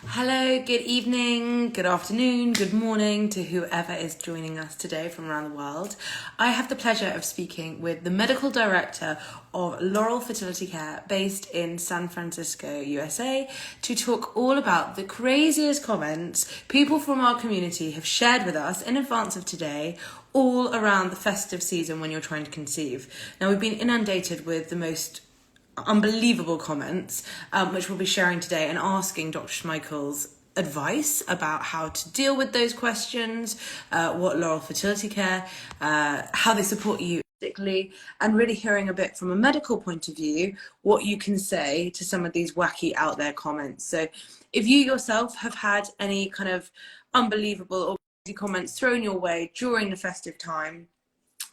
Hello, good evening, good afternoon, good morning to whoever is joining us today from around the world. I have the pleasure of speaking with the medical director of Laurel Fertility Care based in San Francisco, USA, to talk all about the craziest comments people from our community have shared with us in advance of today, all around the festive season when you're trying to conceive. Now, we've been inundated with the most unbelievable comments, which we'll be sharing today and asking Dr. Smikle's advice about how to deal with those questions, what Laurel Fertility Care, how they support you particularly, and really hearing a bit from a medical point of view, what you can say to some of these wacky out there comments. So if you yourself have had any kind of unbelievable or crazy comments thrown your way during the festive time,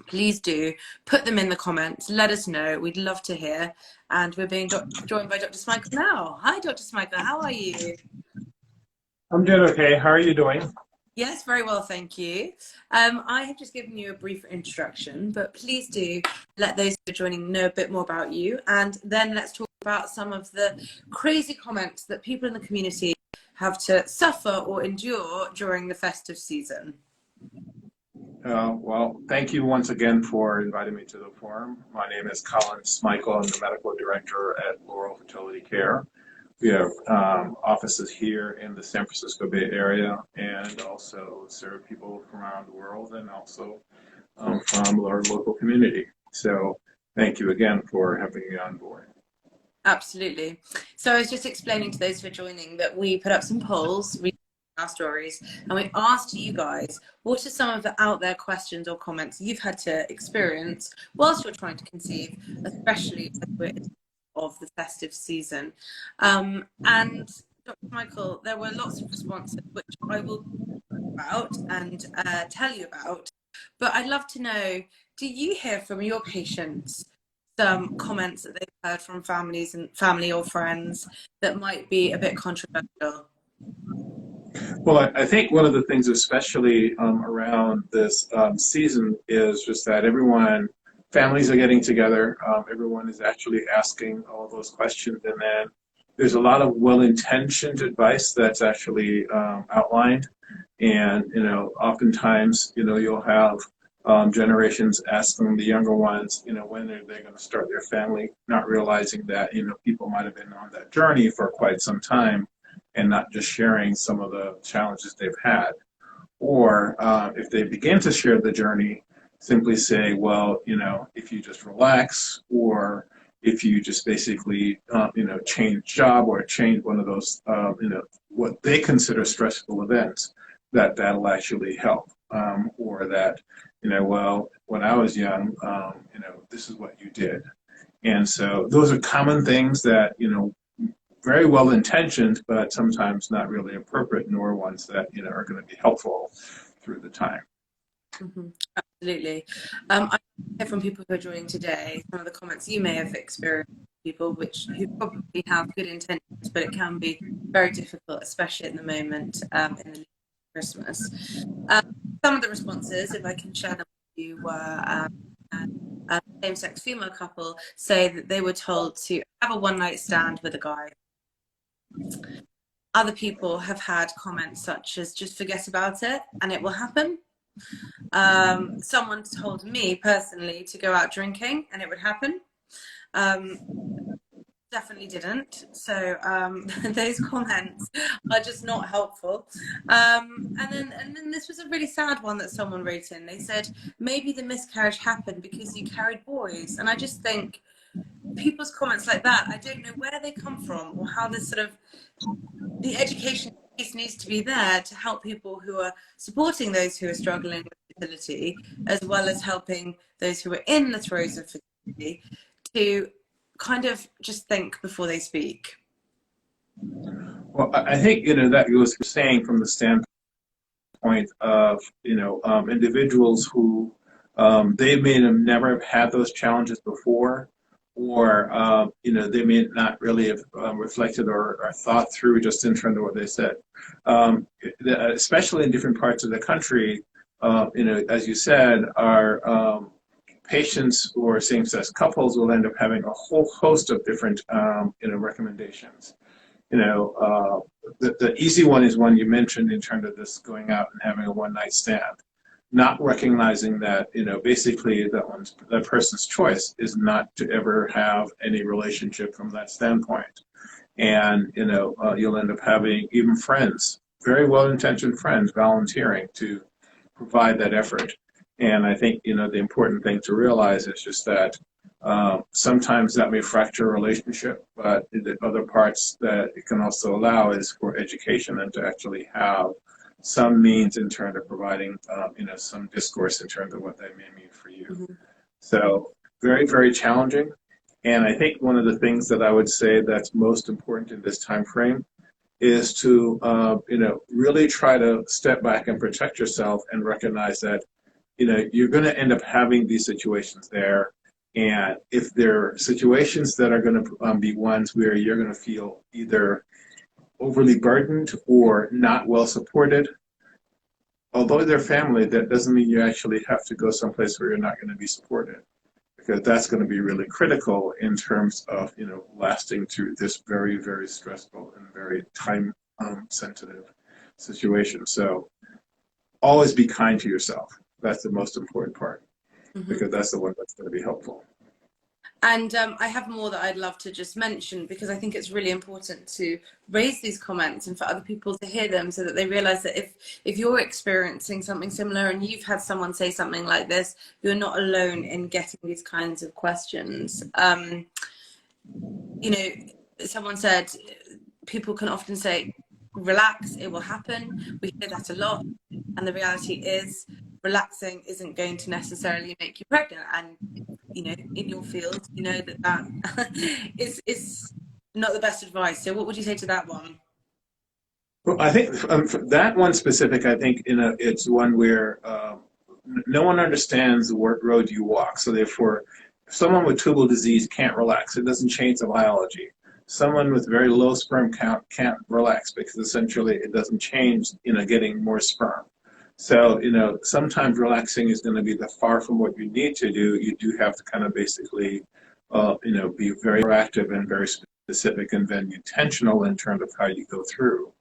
please do put them in the comments. Let us know. We'd love to hear. And we're being joined by Dr. Smikle now. Hi, Dr. Smikle. How are you? I'm doing okay. How are you doing? Yes, very well, thank you. I have just given you a brief introduction, but please do let those who are joining know a bit more about you. And then let's talk about some of the crazy comments that people in the community have to suffer or endure during the festive season. Well, thank you once again for inviting me to the forum. My name is Colin Smikle. I'm the medical director at Laurel Fertility Care. We have offices here in the San Francisco Bay Area and also serve people from around the world and also from our local community. So thank you again for having me on board. Absolutely. So I was just explaining to those who are joining that we put up some polls, our stories, and we asked you guys, what are some of the out there questions or comments you've had to experience whilst you're trying to conceive, especially as we're in of the festive season. And Dr. Smikle, there were lots of responses which I will talk about and tell you about, but I'd love to know, do you hear from your patients some comments that they've heard from families and family or friends that might be a bit controversial? Well, I think one of the things, especially around this season, is just that families are getting together. Everyone is actually asking all those questions, and then there's a lot of well-intentioned advice that's actually outlined. And oftentimes, you'll have generations asking the younger ones, when are they going to start their family, not realizing that people might have been on that journey for quite some time and not just sharing some of the challenges they've had. Or if they begin to share the journey, simply say, well, if you just relax, or if you just basically, change job or change one of those, what they consider stressful events, that'll actually help. Or that, well, when I was young, this is what you did. And so those are common things that, very well intentioned, but sometimes not really appropriate, nor ones that are going to be helpful through the time. Mm-hmm. Absolutely. I hear from people who are joining today some of the comments you may have experienced, people who probably have good intentions, but it can be very difficult, especially at the moment in the Christmas. Some of the responses, if I can share them with you, were a same-sex female couple say that they were told to have a one-night stand with a guy. Other people have had comments such as just forget about it and it will happen. Someone told me personally to go out drinking and it would happen. Definitely didn't. So those comments are just not helpful. And then this was a really sad one that someone wrote in. They said maybe the miscarriage happened because you carried boys, and I just think people's comments like that, I don't know where they come from or how this sort of the education piece needs to be there to help people who are supporting those who are struggling with fertility, as well as helping those who are in the throes of fertility to kind of just think before they speak. Well, I think that goes for saying from the standpoint of individuals who they may have never have had those challenges before, or they may not really have reflected or thought through just in terms of what they said. Especially in different parts of the country, as you said, our patients or same-sex couples will end up having a whole host of different recommendations. The easy one is one you mentioned in terms of this going out and having a one-night stand, not recognizing that, basically that person's choice is not to ever have any relationship from that standpoint. And, you'll end up having even friends, very well-intentioned friends, volunteering to provide that effort. And I think, the important thing to realize is just that sometimes that may fracture a relationship, but the other parts that it can also allow is for education and to actually have some means in terms of providing, some discourse in terms of what that may mean for you. Mm-hmm. So very, very challenging. And I think one of the things that I would say that's most important in this time frame is to, really try to step back and protect yourself and recognize that, you're going to end up having these situations there. And if there are situations that are going to be ones where you're going to feel either overly burdened or not well supported, although they're family, that doesn't mean you actually have to go someplace where you're not going to be supported, because that's going to be really critical in terms of, lasting through this very, very stressful and very time sensitive situation. So always be kind to yourself. That's the most important part, because that's the one that's going to be helpful. And I have more that I'd love to just mention, because I think it's really important to raise these comments and for other people to hear them, so that they realize that if you're experiencing something similar and you've had someone say something like this, you're not alone in getting these kinds of questions. Someone said people can often say, relax, it will happen. We hear that a lot. And the reality is, relaxing isn't going to necessarily make you pregnant. And in your field, that is not the best advice. So what would you say to that one? Well, I think that one specific, I think it's one where no one understands the road you walk. So therefore, if someone with tubal disease can't relax, it doesn't change the biology. Someone with very low sperm count can't relax, because essentially it doesn't change, getting more sperm. So, sometimes relaxing is going to be far from what you need to do. You do have to kind of basically, be very proactive and very specific and then intentional in terms of how you go through.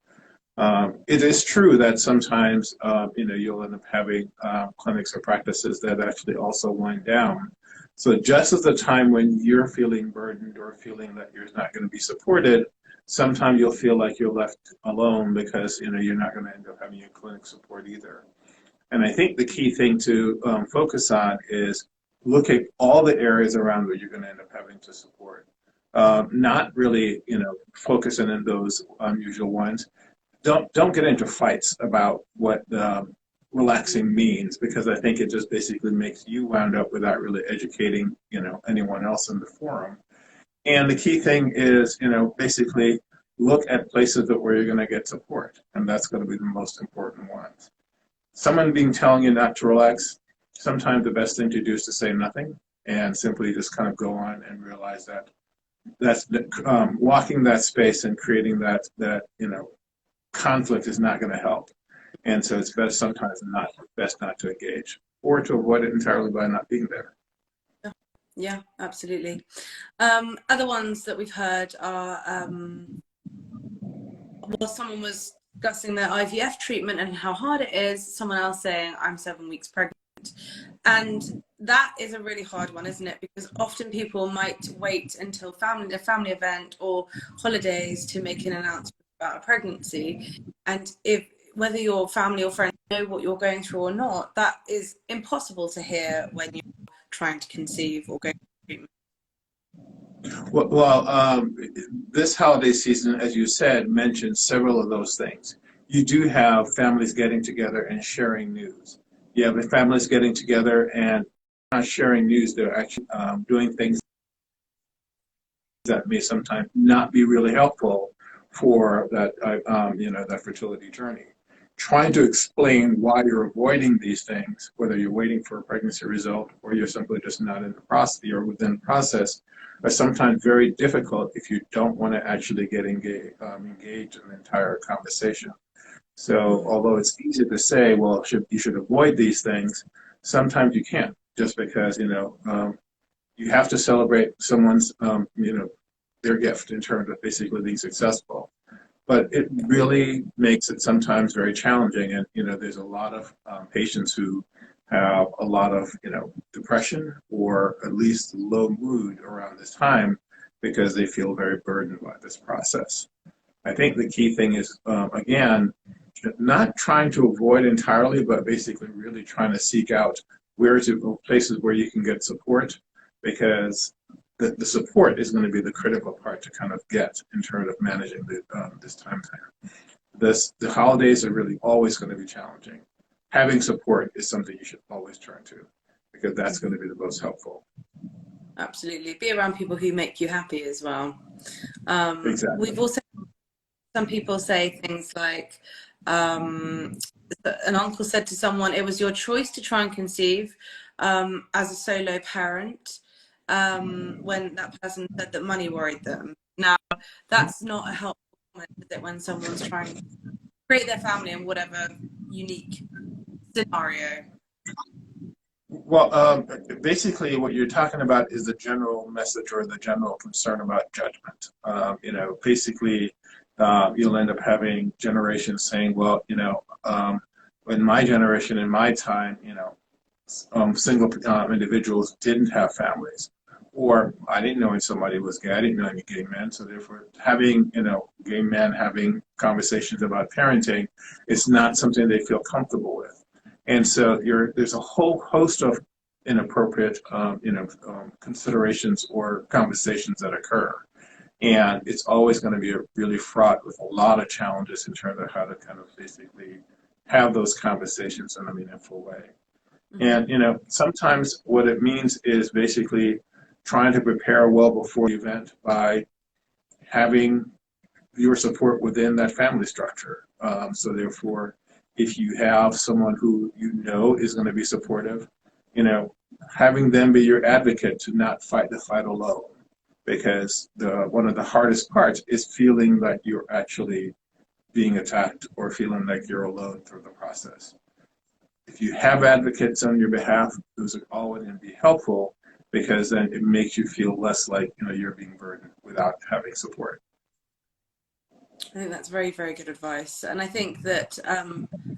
It is true that sometimes, you'll end up having clinics or practices that actually also wind down. So just at the time when you're feeling burdened or feeling that you're not going to be supported, sometimes you'll feel like you're left alone, because you're not going to end up having your clinic support either. And I think the key thing to focus on is look at all the areas around where you're going to end up having to support. Not really, focusing on those unusual ones. Don't get into fights about what relaxing means, because I think it just basically makes you wound up without really educating, anyone else in the forum. And the key thing is, basically look at places where you're going to get support, and that's going to be the most important ones. Someone telling you not to relax, sometimes the best thing to do is to say nothing and simply just kind of go on and realize that that's walking that space and creating that conflict is not going to help. And so it's best sometimes not to engage, or to avoid it entirely by not being there. Yeah, absolutely. Other ones that we've heard are, someone was discussing their IVF treatment and how hard it is. Someone else saying, I'm 7 weeks pregnant. And that is a really hard one, isn't it? Because often people might wait until a family event or holidays to make an announcement about a pregnancy. And whether your family or friends know what you're going through or not, that is impossible to hear when you're trying to conceive or going through treatment. Well, this holiday season, as you said, mentions several of those things. You do have families getting together and sharing news. You have families getting together and not sharing news. They're actually doing things that may sometimes not be really helpful for that fertility journey. Trying to explain why you're avoiding these things, whether you're waiting for a pregnancy result or you're simply just not in the process or within the process, are sometimes very difficult if you don't want to actually get engaged in the entire conversation. So although it's easy to say, well, you should avoid these things, sometimes you can't, just because, you have to celebrate someone's, their gift in terms of basically being successful. But it really makes it sometimes very challenging. And, there's a lot of patients who have a lot of, depression or at least low mood around this time because they feel very burdened by this process. I think the key thing is, again, not trying to avoid entirely, but basically really trying to seek out places where you can get support, because the support is going to be the critical part to kind of get in terms of managing this time frame. The holidays are really always going to be challenging. Having support is something you should always turn to, because that's going to be the most helpful. Absolutely. Be around people who make you happy as well. Exactly. We've also, some people say things like, an uncle said to someone, it was your choice to try and conceive as a solo parent, when that person said that money worried them. Now, that's not a helpful comment, is it, when someone's trying to create their family in whatever unique scenario? Well, basically, what you're talking about is the general message or the general concern about judgment. Basically, you'll end up having generations saying, well, in my generation, in my time, single individuals didn't have families. Or I didn't know somebody was gay. I didn't know any gay men. So therefore, having, gay men having conversations about parenting is not something they feel comfortable with. And so there's a whole host of inappropriate, considerations or conversations that occur. And it's always going to be really fraught with a lot of challenges in terms of how to kind of basically have those conversations in a meaningful way. And, sometimes what it means is basically trying to prepare well before the event by having your support within that family structure. So therefore, if you have someone who is going to be supportive, having them be your advocate to not fight the fight alone. Because one of the hardest parts is feeling like you're actually being attacked or feeling like you're alone through the process. If you have advocates on your behalf, those are always going to be helpful, because then it makes you feel less like you're being burdened without having support. I think that's very, very good advice. And I think that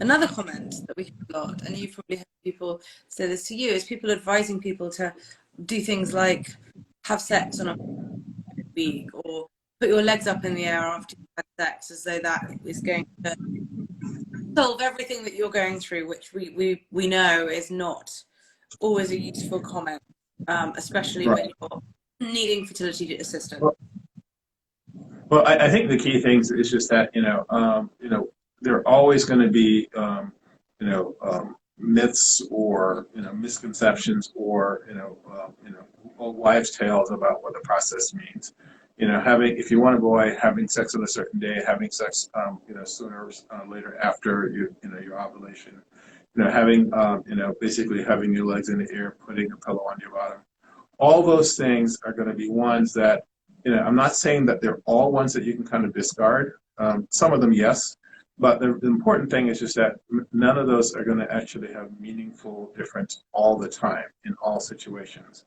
another comment that we hear a lot, and you've probably heard people say this to you, is people advising people to do things like have sex on a week, or put your legs up in the air after you've had sex, as though that is going to solve everything that you're going through, which we know is not always a useful comment, especially Right. when you're needing fertility assistance. Well, I think the key things is just that there are always going to be myths or misconceptions or old wives' tales about what the process means. If you want a boy, having sex on a certain day, having sex sooner or later after your ovulation, basically having your legs in the air, putting a pillow on your bottom. All those things are going to be ones that I'm not saying that they're all ones that you can kind of discard. Some of them, yes. But the important thing is just that none of those are going to actually have meaningful difference all the time in all situations.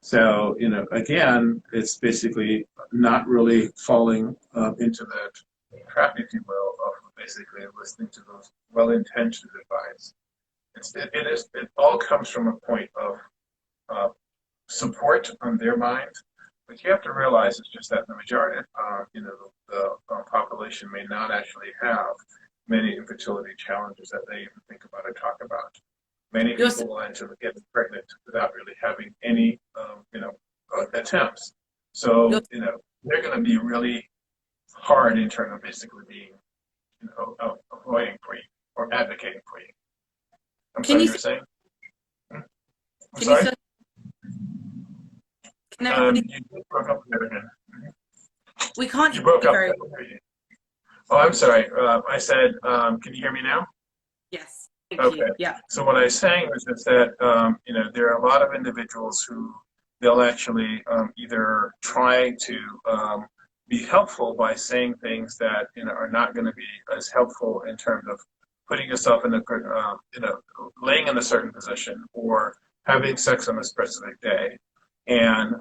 So, again, it's basically not really falling into that trap, if you will, of basically listening to those well-intentioned advice. It all comes from a point of support on their mind. But you have to realize it's just that the majority, the population may not actually have many infertility challenges that they even think about or talk about. Many people will end up getting pregnant without really having any, attempts. So, they're going to be really hard in terms of basically being, avoiding for you or advocating for you. I'm sorry, you were saying? I'm sorry? You broke up there again. We can't. You broke up. Oh, I'm sorry. I said, can you hear me now? Yes. Okay. You. Yeah. So what I was saying was that there are a lot of individuals who they'll actually either try to be helpful by saying things that are not going to be as helpful in terms of putting yourself in laying in a certain position or having sex on a specific day. and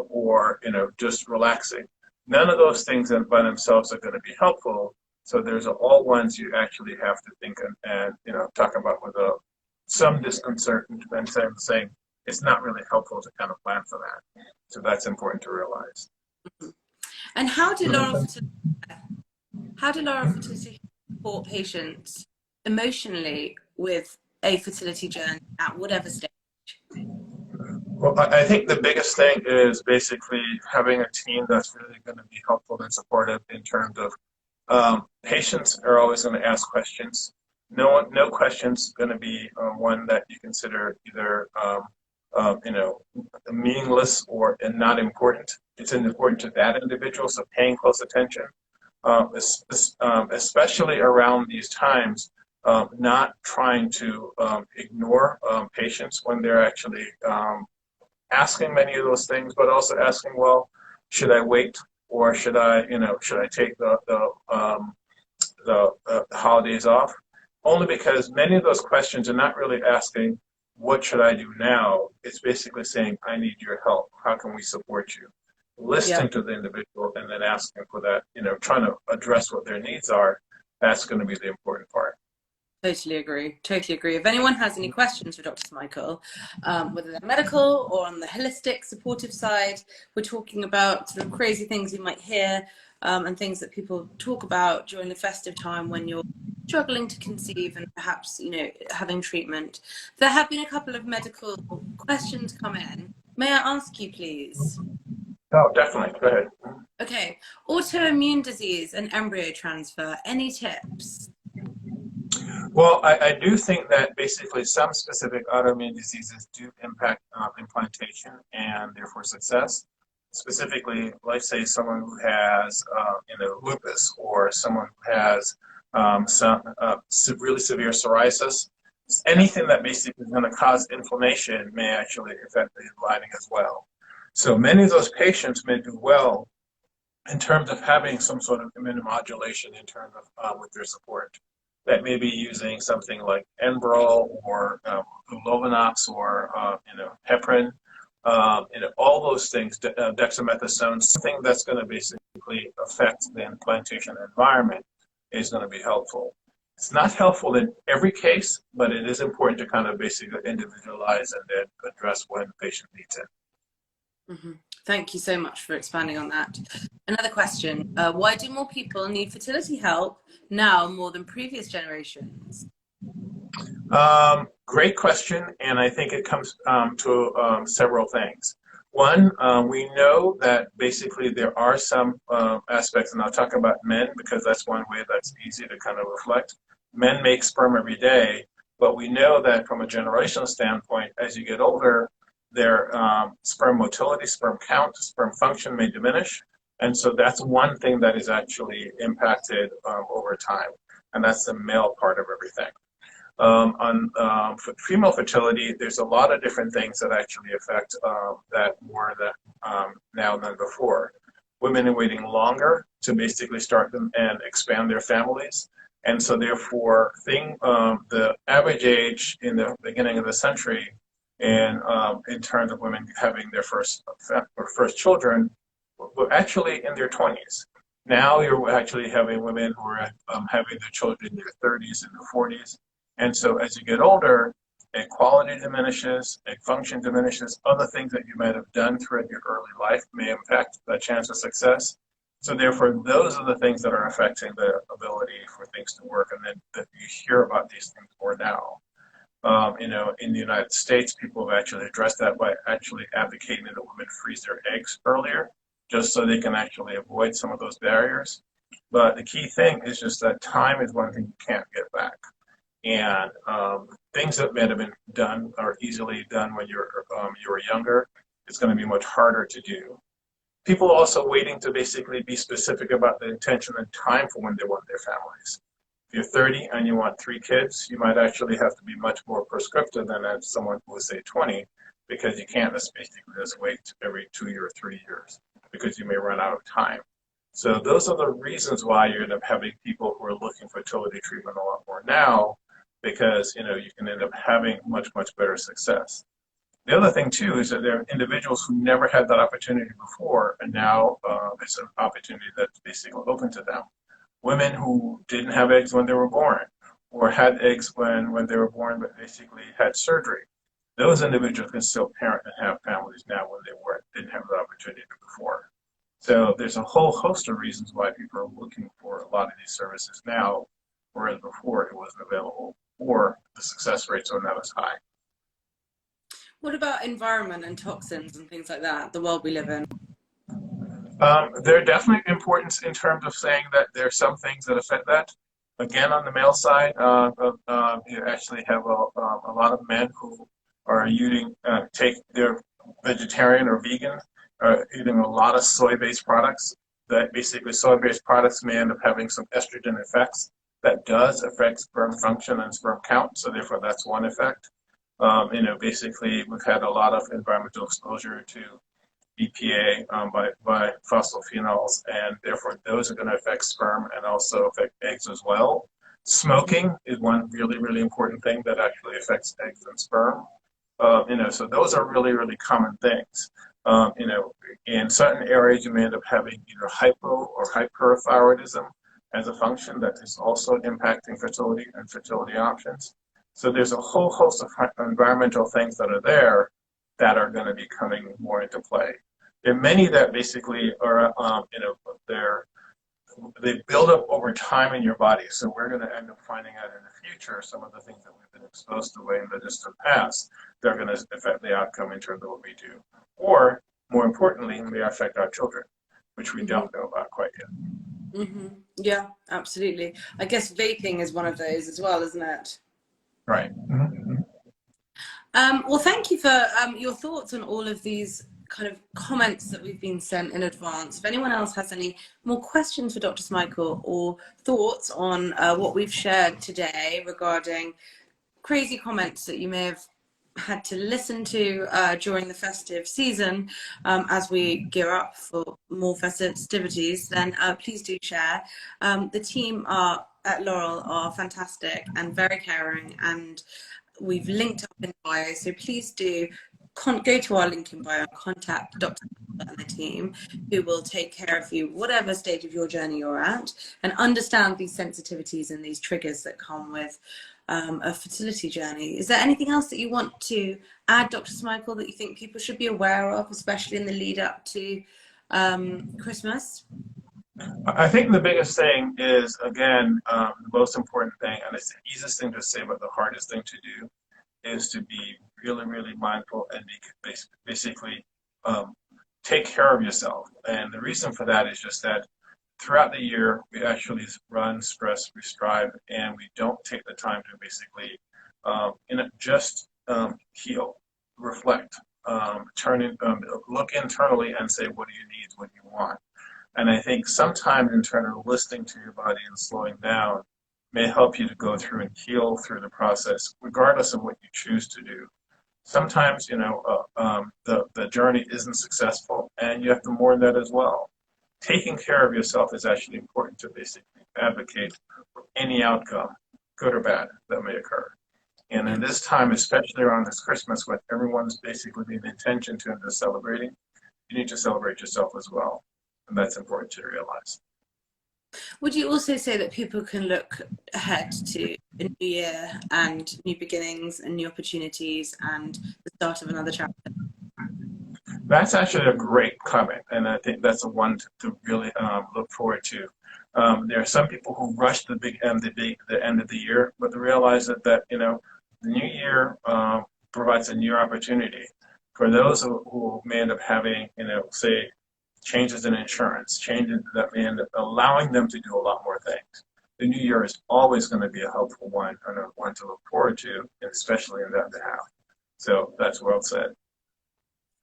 or just relaxing. None of those things by themselves are going to be helpful. So there's all ones you actually have to think and talk about with some disconcert and saying it's not really helpful to kind of plan for that. So that's important to realize. And how do Laurel Fertility support patients emotionally with a fertility journey at whatever stage? Well, I think the biggest thing is basically having a team that's really going to be helpful and supportive in terms of patients are always going to ask questions. No question's going to be one that you consider either meaningless or not important. It's important to that individual, so paying close attention, especially around these times. Not trying to ignore patients when they're actually asking many of those things, but also asking, well, should I wait or should I take the holidays off? Only because many of those questions are not really asking, what should I do now? It's basically saying, I need your help. How can we support you? Listening to the individual and then asking for that, trying to address what their needs are, that's going to be the important part. Totally agree. Totally agree. If anyone has any questions for Dr. Smikle, whether they're medical or on the holistic supportive side, we're talking about sort of crazy things you might hear and things that people talk about during the festive time when you're struggling to conceive and perhaps, having treatment. There have been a couple of medical questions come in. May I ask you, please? Oh, definitely. Go ahead. Okay. Autoimmune disease and embryo transfer. Any tips? Well, I do think that basically some specific autoimmune diseases do impact implantation and therefore success. Specifically, let's say someone who has lupus or someone who has some really severe psoriasis. Anything that basically is going to cause inflammation may actually affect the lining as well. So many of those patients may do well in terms of having some sort of immunomodulation in terms of with their support. That may be using something like Enbrel or Lovenox or heparin, all those things, dexamethasone, something that's going to basically affect the implantation environment is going to be helpful. It's not helpful in every case, but it is important to kind of basically individualize and then address when the patient needs it. Mm-hmm. Thank you so much for expanding on that. Another question, why do more people need fertility help now more than previous generations? Great question, and I think it comes to several things. One, we know that basically there are some aspects, and I'll talk about men because that's one way that's easy to kind of reflect. Men make sperm every day, but we know that from a generational standpoint, as you get older, their sperm motility, sperm count, sperm function may diminish. And so that's one thing that is actually impacted over time. And that's the male part of everything. For female fertility, there's a lot of different things that actually affect that more than now than before. Women are waiting longer to basically start them and expand their families. And so therefore, the average age in the beginning of the century and in terms of women having their first children were actually in their 20s. Now you're actually having women who are having their children in their 30s and their 40s. And so as you get older, egg quality diminishes, egg function diminishes, other things that you might have done throughout your early life may impact the chance of success. So therefore, those are the things that are affecting the ability for things to work, and then that you hear about these things more now. In the United States, people have actually addressed that by actually advocating that women freeze their eggs earlier, just so they can actually avoid some of those barriers. But the key thing is just that time is one thing you can't get back. And things that might have been done or easily done when you were younger, it's going to be much harder to do. People are also waiting to basically be specific about the intention and time for when they want their families. If you're 30 and you want 3 kids, you might actually have to be much more prescriptive than as someone who is, say, 20, because you can't just basically just wait every 2 or 3 years because you may run out of time. So those are the reasons why you end up having people who are looking for fertility treatment a lot more now, because you can end up having much better success. The other thing too is that there are individuals who never had that opportunity before, and now it's an opportunity that's basically open to them. Women who didn't have eggs when they were born, or had eggs when they were born but basically had surgery. Those individuals can still parent and have families now when they didn't have the opportunity before. So there's a whole host of reasons why people are looking for a lot of these services now, whereas before it wasn't available, or the success rates are not as high. What about environment and toxins and things like that, the world we live in? There are definitely importance in terms of saying that there are some things that affect that. Again, on the male side, you actually have a lot of men who are they're vegetarian or vegan, eating a lot of soy-based products. That basically soy-based products may end up having some estrogen effects that does affect sperm function and sperm count. So therefore, that's one effect. Basically, we've had a lot of environmental exposure to EPA by fossil phenols, and therefore those are going to affect sperm and also affect eggs as well. Smoking is one really, really important thing that actually affects eggs and sperm. So those are really, really common things. In certain areas, you may end up having either hypo or hyperthyroidism as a function that is also impacting fertility and fertility options. So there's a whole host of environmental things that are there that are going to be coming more into play. There are many that basically are, they build up over time in your body. So we're going to end up finding out in the future some of the things that we've been exposed to in the distant past that are going to affect the outcome in terms of what we do. Or, more importantly, may affect our children, which we don't know about quite yet. Yeah, absolutely. I guess vaping is one of those as well, isn't it? Right. Well, thank you for your thoughts on all of these kind of comments that we've been sent in advance. If anyone else has any more questions for Dr. Smikle or thoughts on what we've shared today regarding crazy comments that you may have had to listen to during the festive season as we gear up for more festivities, then please do share. The team at Laurel are fantastic and very caring, and we've linked up in bio, so please do go to our link in bio and contact Dr. and the team, who will take care of you whatever stage of your journey you're at, and understand these sensitivities and these triggers that come with a fertility journey. Is there anything else that you want to add, Dr. Smikle, that you think people should be aware of, especially in the lead up to Christmas? I think the biggest thing is, again, the most important thing, and it's the easiest thing to say, but the hardest thing to do, is to be really, really mindful and basically take care of yourself. And the reason for that is just that throughout the year, we actually run, stress, we strive, and we don't take the time to basically heal, reflect, look internally and say, what do you need, what do you want? And I think sometimes in terms of listening to your body and slowing down may help you to go through and heal through the process, regardless of what you choose to do. Sometimes, the journey isn't successful, and you have to mourn that as well. Taking care of yourself is actually important to basically advocate for any outcome, good or bad, that may occur. And in this time, especially around this Christmas, when everyone's basically the intention to end up celebrating, you need to celebrate yourself as well. And that's important to realize. Would you also say that people can look ahead to a new year and new beginnings and new opportunities and the start of another chapter? That's actually a great comment, and I think that's the one to really look forward to. There are some people who rush the end of the year, but to realize that the new year provides a new opportunity for those who may end up having, say, changes in insurance, changes that may end up allowing them to do a lot more things. The new year is always going to be a helpful one and a one to look forward to, especially in that behalf. So that's well said.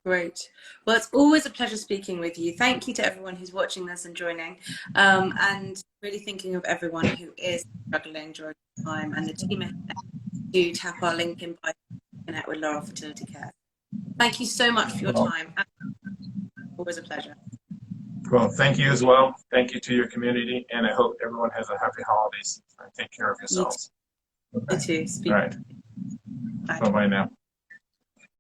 Great. Well, it's always a pleasure speaking with you. Thank you to everyone who's watching this and joining, and really thinking of everyone who is struggling during this time, and the team do tap our link in bio to connect with Laurel Fertility Care. Thank you so much for your time. Always a pleasure. Well, thank you as well. Thank you to your community, and I hope everyone has a happy holidays. Take care of yourselves. You too. All right. Bye-bye now.